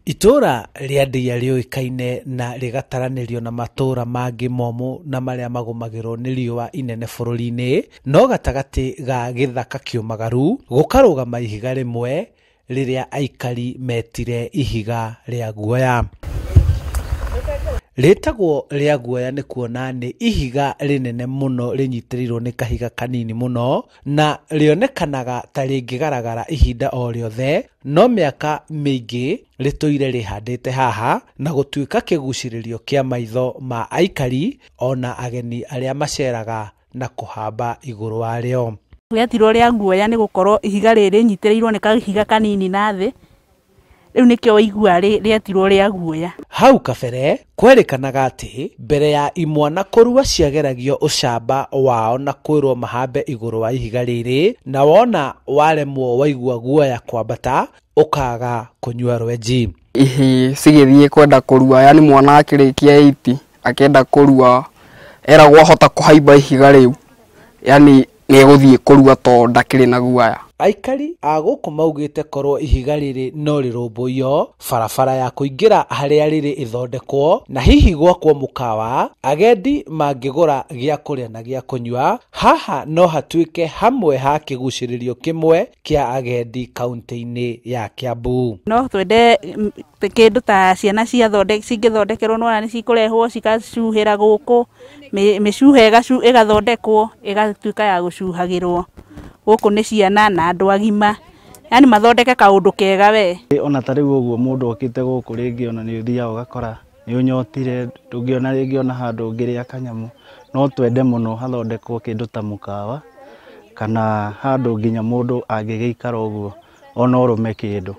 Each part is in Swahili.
Ituura ria Ndeiya rioikaine na rigataranĩrio na matura mangĩ momũ na marĩa magũmagĩrwo nĩ riũa inene bũrũri-inĩ, no gatagatĩ ga gĩthaka kĩũmagaru gũkarũgama ihiga rĩmwe rĩrĩa aikari metire ihiga rĩa guoya. Rĩtagwo rĩa guoya nĩ kuona nĩ ihiga rĩnene mũno rĩnyitĩrĩirwo nĩ kahiga kanini mũno na rĩonekanaga ta rĩngĩgaragara ihinda o rĩothe, no mĩaka mĩingĩ rĩtũire rĩhandĩte haha na gũtuĩka kĩgucĩrĩrio kĩa maitho ma aikari ona ageni arĩa maceraga na kũhamba igũrũ warĩo. Rĩatirwo rĩa guoya nĩ gũkorwo ihiga rĩrĩ rĩnyitĩrĩirwo nĩ kahiga kanini na thĩ. Rĩu nĩkĩo waigua rĩatirwo rĩa guoya. Hau kabere kwerĩkanaga atĩ mbere ya imwana kũrua ciageragio ũcamba wao na kwĩrwo mahambe igũrũ wa ihiga rĩrĩ, na wona waremwo waigua guoya kwambata ũkaga kũnyua rwenji. Ihi cigĩthiĩ kwenda kũrua, yani mwana akĩrĩkia 8 akenda kũrua eragwo ahota kũhaimba ihiga rĩu, yani nĩegũthiĩ kũrua tondũ ndakĩrĩ na guoya. Aikari a gũkũ maugĩte korwo ihiga rĩrĩ no rĩrũmbũiyo, barabara ya kũingĩra harĩa rĩrĩ ĩthondekwo na hihi gwakwo mũkawa, agendi mangĩgũra gĩa kũrĩa na gĩa kũnyua, haha no hatuĩke hamwe ha kĩgucĩrĩrio kĩmwe kĩa agendi kaunti-inĩ ya Kiambu. No twende kĩndũ ta ciana cingĩthondekerwo nona nĩ cikũrehwo cikacuhĩra gũkũ, mĩcuha ĩgathondekwo ĩgatuĩka ya gũcuhagĩrwo gũkũ nĩ ciana na andũ agima, yani mathondeke kaũndũ kega we. Ona ta rĩu ũguo mũndũ okĩte gũkũ rĩngĩ ona nĩ ũthiaga ũgakora nĩ ũnyotire, ndũngĩona rĩngĩ ona handũ ũngĩrĩa kanyamũ, no twende mũno hathondekwo kĩndũ ta mũkawa kana handũ nginya mũndũ angĩgĩikara ũguo ona ũrũme kĩndũ.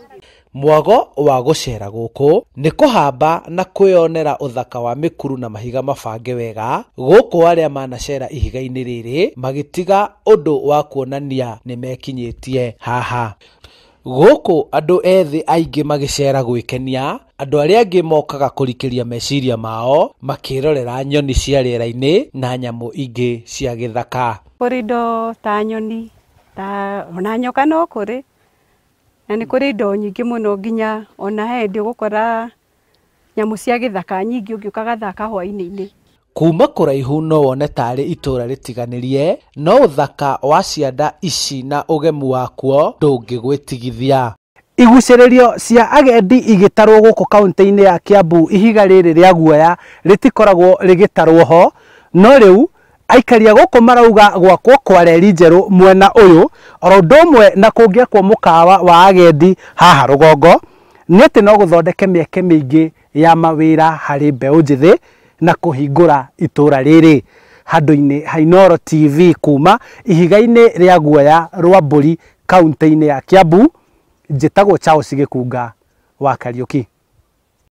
Mwago wa gũcera gũkũ nĩ kũhamba na kwĩonera ũthaka wa mĩkuru na mahiga mabange wega, gũkũ arĩa manacera ihiga-inĩ rĩrĩ magĩtiga ũndũ wa kuonania nĩ mekinyĩtie haha. Gũkũ andũ ethĩ aingĩ magĩcera gwĩkenia, andũ arĩa angĩ mokaga kũrikĩria meciria mao makĩrorera nyoni cia rĩera-inĩ na nyamũ ingĩ cia gĩthaka. Kũrĩ indo ta nyoni, ona nyoka no kũrĩ, na nĩ kũrĩ indo nyingĩ mũno, nginya ona hĩndĩ ũgũkora nyamũ cia gĩthaka nyingĩ ũngĩũka gathaka hwainĩ-inĩ. Kuma kũraihu no wone tarĩ itũra rĩtiganĩrie, no ũthaka wa cianda ici na ũgemu wakuo ndũngĩgwĩtigithia. Igucĩrĩrio cia agendi igĩtarwo gũkũ kaunti-inĩ ya Kiambu, ihiga rĩrĩ rĩa guoya rĩtikoragwo rĩgĩtarwo ho, no rĩu aikari a gũkũ marauga gwakwo kwa reri njerũ mwena ũyũ, oro ũndũ ũmwe na kũngĩakwo mũkawa wa agendi haha rũgongo, nĩ atĩ no gũthondeke mĩeke mĩingĩ ya mawĩra harĩ mbeũ njĩthĩ na kũhingũra itũra rĩrĩ. Handũ-inĩ ha Inooro TV kuma ihiga-inĩ rĩa guoya rwa mbũri kaunti-inĩ ya Kiambu, njĩtagwo Charles Gĩkunga wa Kariũki.